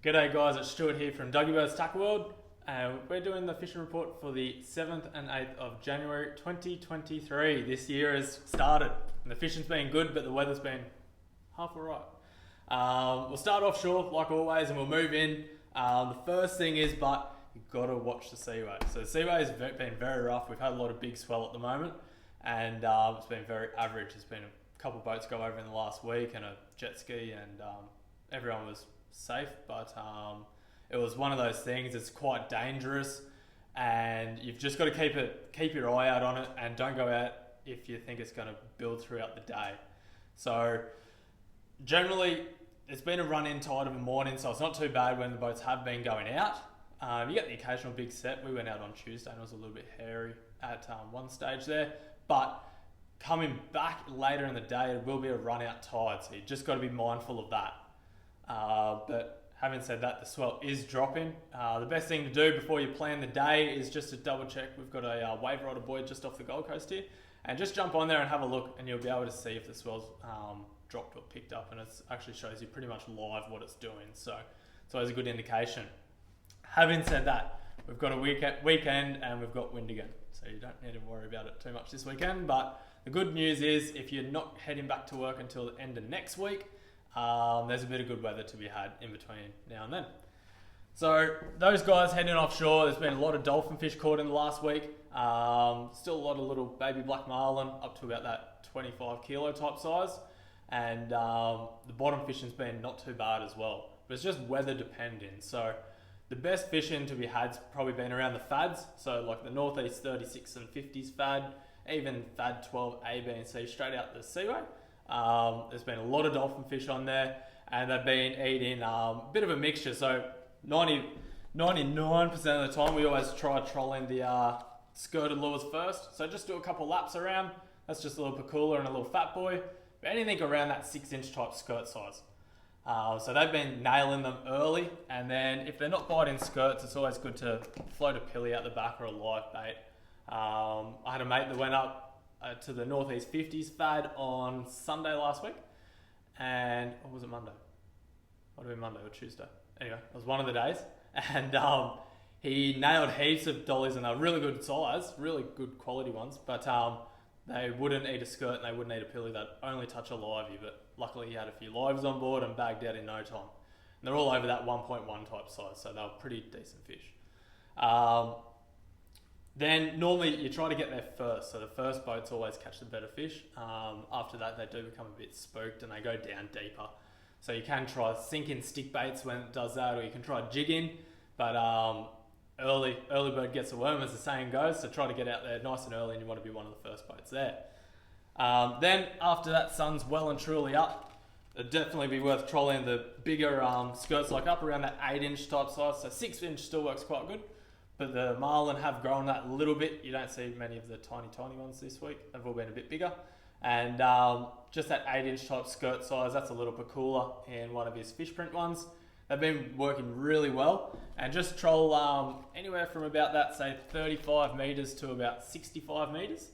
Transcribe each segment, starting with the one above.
G'day guys, it's Stuart here from Dougie Bird's Tackle World, and we're doing the fishing report for the 7th and 8th of January 2023. This year has started, and the fishing's been good, but the weather's been half alright. We'll start offshore like always, and we'll move in. The first thing is, but you've got to watch the seaway. So the seaway has been very rough. We've had a lot of big swell at the moment, and it's been very average. There's been a couple of boats go over in the last week, and a jet ski, and everyone was safe, but it was one of those things. It's quite dangerous, and you've just got to keep your eye out on it, and don't go out if you think it's going to build throughout the day. So generally it's been a run-in tide of a morning, so it's not too bad when the boats have been going out. You get the occasional big set. We went out on Tuesday and it was a little bit hairy at one stage there, but coming back later in the day it will be a run-out tide, so you just got to be mindful of that. But having said that, the swell is dropping. The best thing to do before you plan the day is just to double check. We've got a wave rider buoy just off the Gold Coast here, and just jump on there and have a look, and you'll be able to see if the swell's dropped or picked up, and it actually shows you pretty much live what it's doing, so it's always a good indication. Having said that, we've got a weekend and we've got wind again, so you don't need to worry about it too much this weekend. But the good news is, if you're not heading back to work until the end of next week, there's a bit of good weather to be had in between now and then. So those guys heading offshore, there's been a lot of dolphin fish caught in the last week. Still a lot of little baby black marlin up to about that 25 kilo type size. And the bottom fishing's been not too bad as well. But it's just weather dependent. So the best fishing to be had's probably been around the fads. So like the northeast 36 and 50s fad, even fad 12 A, B and C straight out the seaway. There's been a lot of dolphin fish on there, and they've been eating a bit of a mixture. So 99% of the time we always try trolling the skirted lures first. So just do a couple laps around. That's just a little pakula and a little fat boy. But anything around that 6-inch type skirt size. So they've been nailing them early, and then if they're not biting skirts, it's always good to float a pilly out the back or a live bait. I had a mate that went up to the northeast 50s fad on Sunday last week, or was it Monday? Might have been Monday or Tuesday. Anyway, it was one of the days, and he nailed heaps of dollies, and they're really good size, really good quality ones, but they wouldn't eat a skirt and they wouldn't eat a pilly. They'd only touch a livey, but luckily he had a few lives on board and bagged out in no time. And they're all over that 1.1 type size, so they were pretty decent fish. Then normally you try to get there first, so the first boats always catch the better fish. After that they do become a bit spooked and they go down deeper. So you can try sinking stick baits when it does that, or you can try jigging, but early bird gets a worm, as the saying goes, so try to get out there nice and early, and you want to be one of the first boats there. Then after that sun's well and truly up, it'd definitely be worth trolling the bigger skirts, like up around that 8-inch type size, so 6-inch still works quite good. But the marlin have grown that a little bit. You don't see many of the tiny ones this week. They've all been a bit bigger. And just that 8-inch type skirt size, that's a little pakula in one of his fish print ones. They've been working really well. And just troll anywhere from about that, say 35 metres to about 65 metres.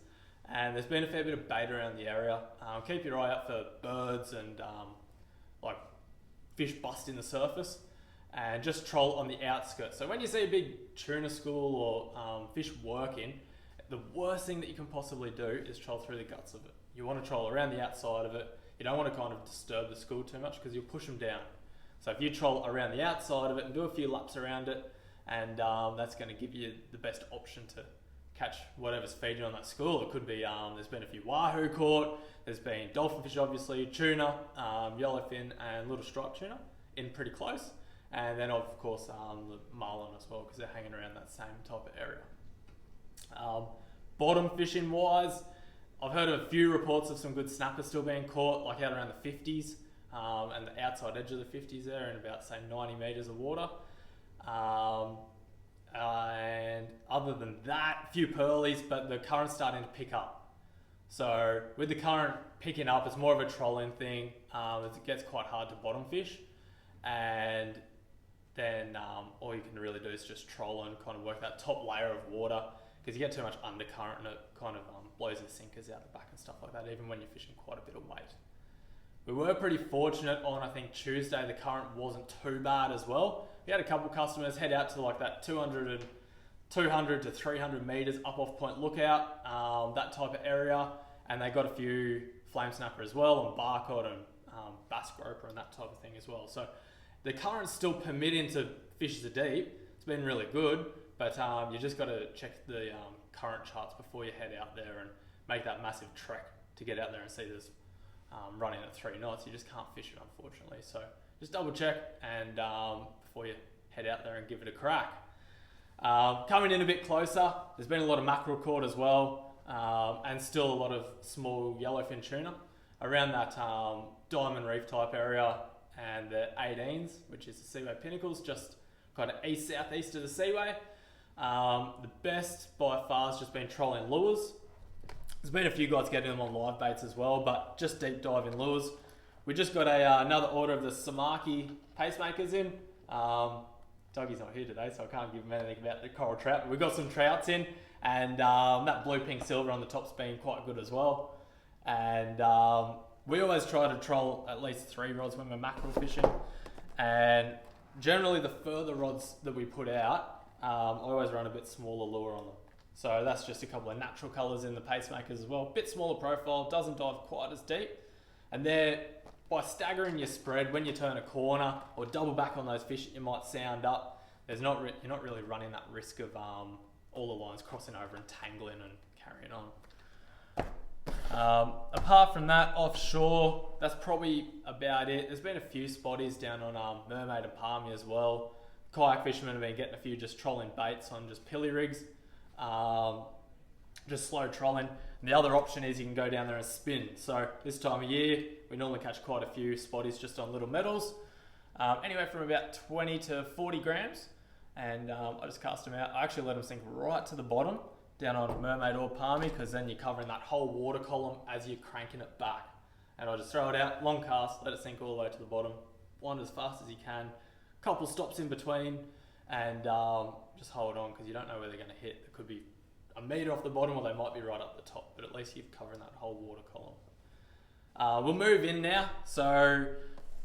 And there's been a fair bit of bait around the area. Keep your eye out for birds and like fish busting the surface. And just troll on the outskirts. So when you see a big tuna school or fish working, the worst thing that you can possibly do is troll through the guts of it. You want to troll around the outside of it. You don't want to kind of disturb the school too much, because you'll push them down. So if you troll around the outside of it and do a few laps around it, and that's going to give you the best option to catch whatever's feeding on that school. It could be, there's been a few wahoo caught, there's been dolphin fish obviously, tuna, yellowfin and little striped tuna in pretty close. And then of course the marlin as well, because they're hanging around that same type of area. Bottom fishing wise, I've heard of a few reports of some good snappers still being caught, like out around the 50s and the outside edge of the 50s there, in about say 90 metres of water. And other than that, a few pearlies, but the current's starting to pick up. So with the current picking up, it's more of a trolling thing. It gets quite hard to bottom fish, and then all you can really do is just troll and kind of work that top layer of water, because you get too much undercurrent and it kind of blows the sinkers out the back and stuff like that, even when you're fishing quite a bit of weight. We were pretty fortunate on, I think, Tuesday. The current wasn't too bad as well. We had a couple of customers head out to like that 200 to 300 meters up off Point Lookout, that type of area, and they got a few flame snapper as well, and barcod and bass groper and that type of thing as well. So the current's still permitting to fish the deep. It's been really good, but you just got to check the current charts before you head out there and make that massive trek to get out there and see this running at 3 knots. You just can't fish it, unfortunately. So just double check and before you head out there and give it a crack. Coming in a bit closer, there's been a lot of mackerel caught as well, and still a lot of small yellowfin tuna around that Diamond Reef type area and the 18s, which is the Seaway Pinnacles, just kind of southeast of the Seaway. The best by far has just been trolling lures. There's been a few guys getting them on live baits as well, but just deep diving lures. We just got another order of the Samaki pacemakers in. Dougie's not here today, so I can't give him anything about the coral trout. We've got some trouts in, and that blue, pink, silver on the top's been quite good as well. And we always try to troll at least 3 rods when we're mackerel fishing. And generally, the further rods that we put out, I always run a bit smaller lure on them. So that's just a couple of natural colours in the pacemakers as well. Bit smaller profile, doesn't dive quite as deep. And they're, by staggering your spread when you turn a corner or double back on those fish that you might sound up, you're not really running that risk of all the lines crossing over and tangling and carrying on. Apart from that, offshore, that's probably about it. There's been a few spotties down on Mermaid and Palmy as well. Kayak fishermen have been getting a few just trolling baits on just pilly rigs. Just slow trolling. And the other option is you can go down there and spin. So this time of year, we normally catch quite a few spotties just on little metals. Anywhere from about 20 to 40 grams. And I just cast them out. I actually let them sink right to the bottom down on Mermaid or Palmy, because then you're covering that whole water column as you're cranking it back. And I just throw it out, long cast, let it sink all the way to the bottom, wind as fast as you can, couple stops in between, and just hold on, because you don't know where they're going to hit. It could be a metre off the bottom, or they might be right up the top, but at least you're covering that whole water column. We'll move in now. So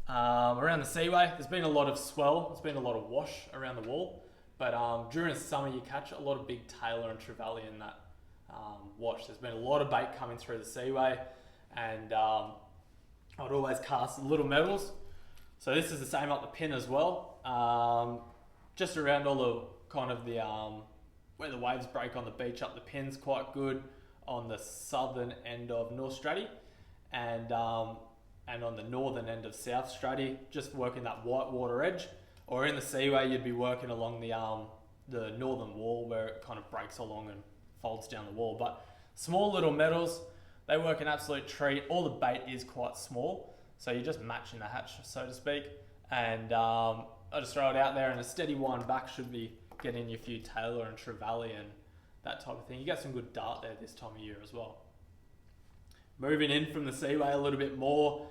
around the Seaway, there's been a lot of swell, there's been a lot of wash around the wall, but during summer you catch a lot of big tailor and trevally in that wash. There's been a lot of bait coming through the Seaway, and I'd always cast little metals. So this is the same up the pin as well. Just around all the kind of the where the waves break on the beach up the pin's quite good on the southern end of North Stratty, and on the northern end of South Stratty, just working that whitewater edge. Or in the Seaway, you'd be working along the northern wall where it kind of breaks along and folds down the wall. But small little metals, they work an absolute treat. All the bait is quite small, so you're just matching the hatch, so to speak. And I just throw it out there, and a steady wind back should be getting you a few tailor and trevally and that type of thing. You get some good dart there this time of year as well. Moving in from the Seaway a little bit more,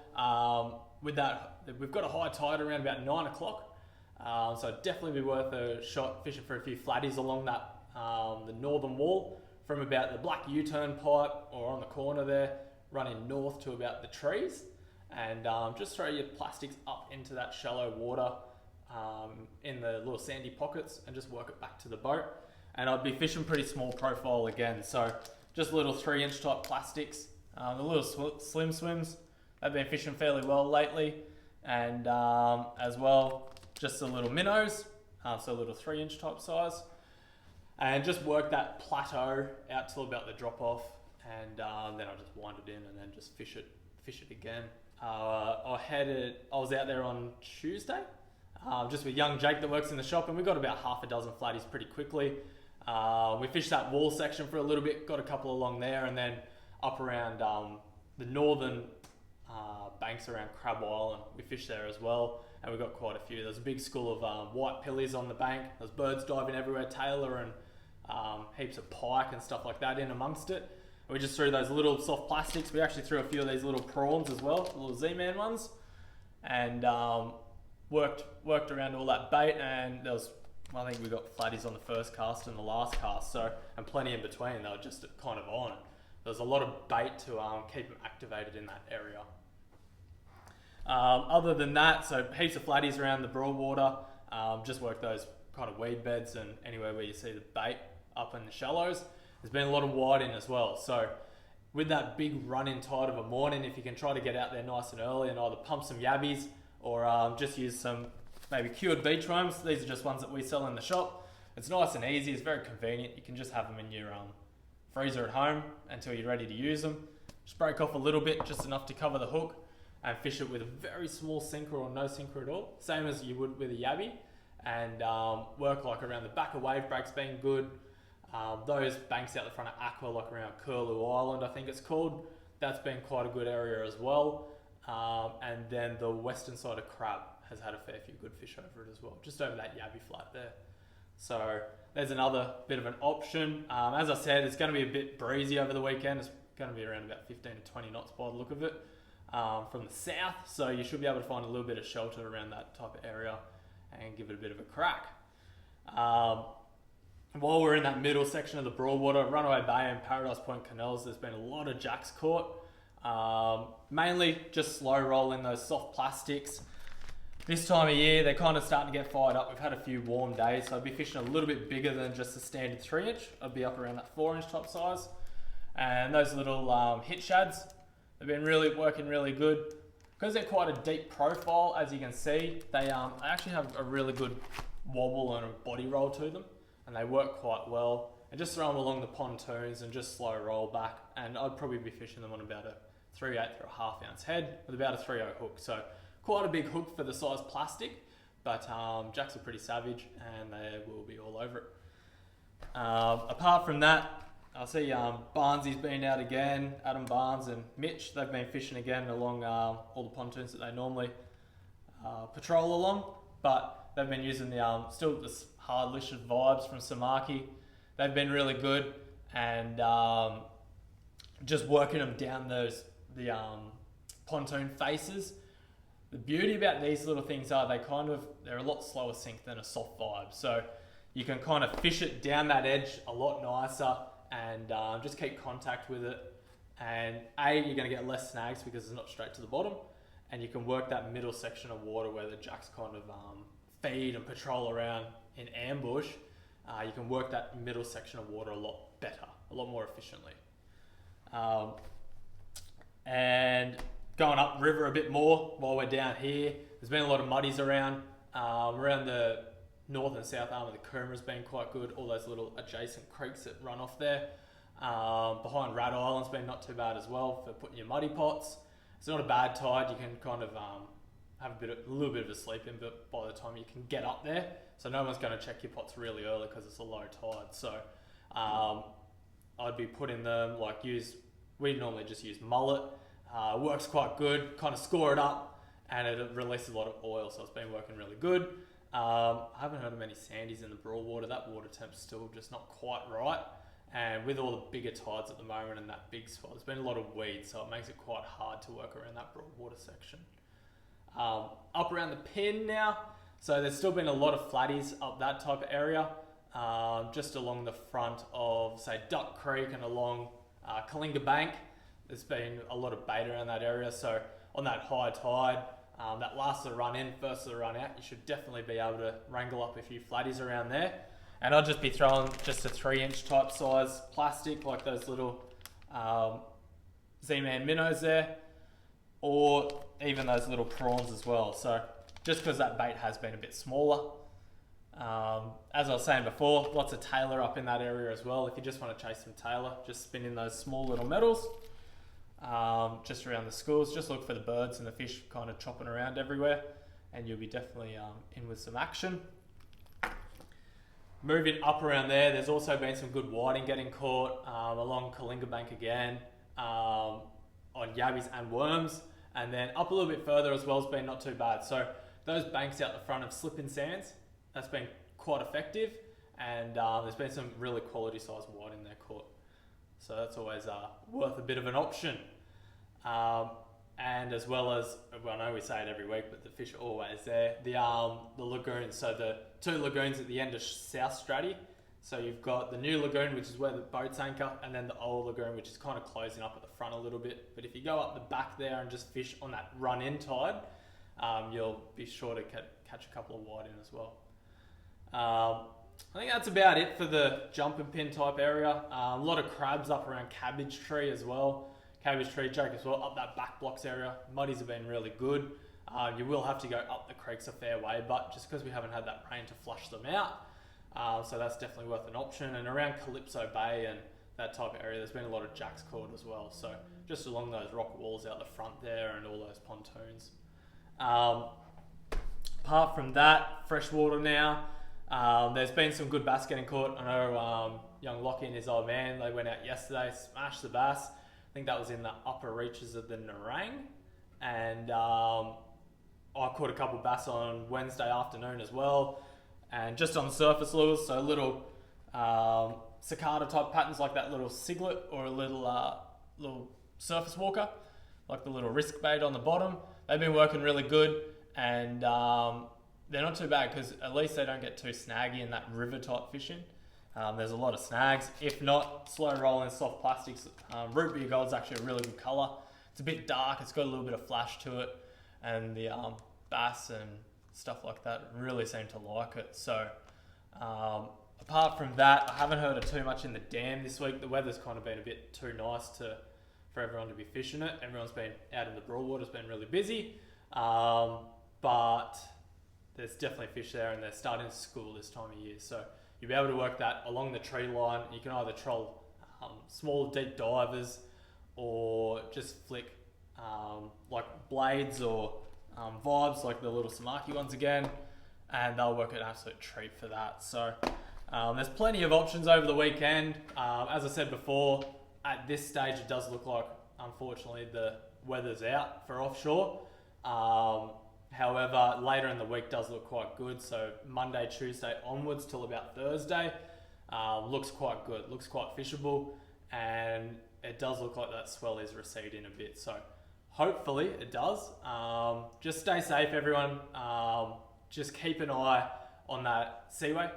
with that, we've got a high tide around about 9 o'clock. So it'd definitely be worth a shot fishing for a few flatties along that the northern wall from about the black U-turn pipe or on the corner there, running north to about the trees, and just throw your plastics up into that shallow water in the little sandy pockets and just work it back to the boat. And I'd be fishing pretty small profile again, so just little 3-inch type plastics. The little slim swims, they've been fishing fairly well lately, and as well, just the little minnows, so a little 3-inch type size, and just work that plateau out till about the drop off, and then I just wind it in and then just fish it again. I was out there on Tuesday, just with young Jake that works in the shop, and we got about half a dozen flatties pretty quickly. We fished that wall section for a little bit, got a couple along there, and then up around the northern banks around Crab Island, we fished there as well, and we got quite a few. There's a big school of white pillies on the bank. There's birds diving everywhere, tailor and heaps of pike and stuff like that in amongst it. And we just threw those little soft plastics. We actually threw a few of these little prawns as well, the little Z-Man ones, and worked around all that bait. And there was, I think we got flatties on the first cast and the last cast, so, and plenty in between. They were just kind of on. There's a lot of bait to keep them activated in that area. Other than that, so heaps of flatties around the Broadwater. Just work those kind of weed beds and anywhere where you see the bait up in the shallows. There's been a lot of whiting as well. So with that big run-in tide of a morning, if you can try to get out there nice and early and either pump some yabbies or just use some maybe cured beach worms. These are just ones that we sell in the shop. It's nice and easy. It's very convenient. You can just have them in your freezer at home until you're ready to use them. Just break off a little bit, just enough to cover the hook, and fish it with a very small sinker or no sinker at all, same as you would with a yabby, and work like around the back of wave breaks being good. Those banks out the front of Aqua, like around Curlew Island, I think it's called, that's been quite a good area as well. And then the western side of Crab has had a fair few good fish over it as well, just over that yabby flat there. So there's another bit of an option. As I said, it's going to be a bit breezy over the weekend. It's going to be around about 15 to 20 knots by the look of it from the south. So you should be able to find a little bit of shelter around that type of area and give it a bit of a crack. While we're in that middle section of the Broadwater, Runaway Bay and Paradise Point Canals, there's been a lot of jacks caught. Mainly just slow rolling those soft plastics. This time of year, they're kind of starting to get fired up. We've had a few warm days, so I'd be fishing a little bit bigger than just a standard 3-inch. I'd be up around that 4-inch top size. And those little hit shads, they've been working really good. Because they're quite a deep profile, as you can see, they actually have a really good wobble and a body roll to them. And they work quite well. And just throw them along the pontoons and just slow roll back. And I'd probably be fishing them on about a 3/8 or a half ounce head with about a 3/0 hook. So quite a big hook for the size plastic, but jacks are pretty savage and they will be all over it. Apart from that, I see Barnsley's been out again. Adam Barnes and Mitch, they've been fishing again along all the pontoons that they normally patrol along, but they've been using the still this hard listed vibes from Samaki. They've been really good, and just working them down the pontoon faces. The beauty about these little things are they're a lot slower sink than a soft vibe. So you can kind of fish it down that edge a lot nicer and just keep contact with it. And you're going to get less snags because it's not straight to the bottom. And you can work that middle section of water where the jacks kind of feed and patrol around in ambush. You can work that middle section of water a lot better, a lot more efficiently. And going up river a bit more while we're down here, there's been a lot of muddies around. Around the north and south arm of the Coomera's been quite good. All those little adjacent creeks that run off there. Behind Rat Island's been not too bad as well for putting your muddy pots. It's not a bad tide. You can kind of have a little bit of a sleep in, but by the time you can get up there, so no one's going to check your pots really early because it's a low tide. So I'd be putting them we normally just use mullet. Works quite good, kind of score it up, and it releases a lot of oil, so it's been working really good. I haven't heard of many sandies in the Broadwater. That water temp's still just not quite right, and with all the bigger tides at the moment and that big spot, there's been a lot of weeds, so it makes it quite hard to work around that Broadwater section. Up around the pin now, so there's still been a lot of flatties up that type of area, just along the front of, say, Duck Creek and along Kalinga Bank. There's been a lot of bait around that area, so on that high tide, that last of the run in, first of the run out, you should definitely be able to wrangle up a few flatties around there. And I'll just be throwing just a 3-inch type size plastic, like those little Z-Man minnows there, or even those little prawns as well. So just because that bait has been a bit smaller. As I was saying before, lots of tailor up in that area as well. If you just want to chase some tailor, just spin in those small little metals. Just around the schools, just look for the birds and the fish kind of chopping around everywhere, and you'll be definitely in with some action. Moving up around there, there's also been some good whiting getting caught along Kalinga Bank again, on yabbies and worms, and then up a little bit further as well has been not too bad. So those banks out the front of Slippin' Sands, that's been quite effective, and there's been some really quality sized whiting there caught. So that's always worth a bit of an option. And as well as, well, I know we say it every week, but the fish are always there. The lagoons, so the 2 lagoons at the end of South Stratty. So you've got the new lagoon, which is where the boats anchor, and then the old lagoon, which is kind of closing up at the front a little bit. But if you go up the back there and just fish on that run-in tide, you'll be sure to catch a couple of wide in as well. I think that's about it for the jumping pin type area. A lot of crabs up around Cabbage Tree as well. Cabbage Tree, Jake as well, up that back blocks area. Muddies have been really good. You will have to go up the creeks a fair way, but just because we haven't had that rain to flush them out, so that's definitely worth an option. And around Calypso Bay and that type of area, there's been a lot of jacks caught as well. So just along those rock walls out the front there and all those pontoons. Apart from that, freshwater now. There's been some good bass getting caught. I know young Lockie and his old man, they went out yesterday, smashed the bass. I think that was in the upper reaches of the Nerang. And I caught a couple bass on Wednesday afternoon as well. And just on the surface lures, so little cicada type patterns like that little ciglet or a little surface walker, like the little risk bait on the bottom. They've been working really good, and they're not too bad because at least they don't get too snaggy in that river type fishing. There's a lot of snags. If not, slow rolling soft plastics. Root beer gold's actually a really good colour. It's a bit dark, it's got a little bit of flash to it, and the bass and stuff like that really seem to like it. So apart from that, I haven't heard of too much in the dam this week. The weather's kind of been a bit too nice for everyone to be fishing it. Everyone's been out in the Broadwater, it's been really busy, but there's definitely fish there, and they're starting school this time of year. So you'll be able to work that along the tree line. You can either troll small deep divers or just flick like blades or vibes like the little Samaki ones again, and they'll work an absolute treat for that. So there's plenty of options over the weekend. As I said before, at this stage it does look like, unfortunately, the weather's out for offshore. However, later in the week does look quite good. So Monday, Tuesday onwards till about Thursday looks quite good, looks quite fishable, and it does look like that swell is receding a bit. So hopefully it does. Just stay safe, everyone. Just keep an eye on that seaway.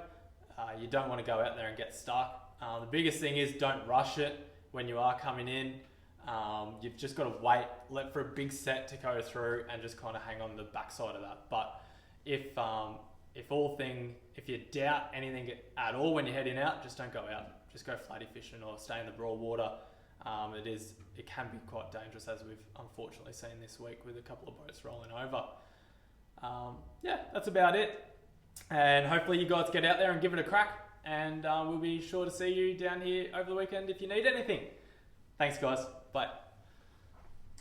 You don't want to go out there and get stuck. The biggest thing is don't rush it when you are coming in. You've just got to wait, let for a big set to go through, and just kind of hang on the backside of that. But if you doubt anything at all when you're heading out, just don't go out. Just go flatty fishing or stay in the Broadwater. It can be quite dangerous, as we've unfortunately seen this week with a couple of boats rolling over. Yeah, that's about it. And hopefully you guys get out there and give it a crack. And we'll be sure to see you down here over the weekend if you need anything. Thanks, guys. Bye.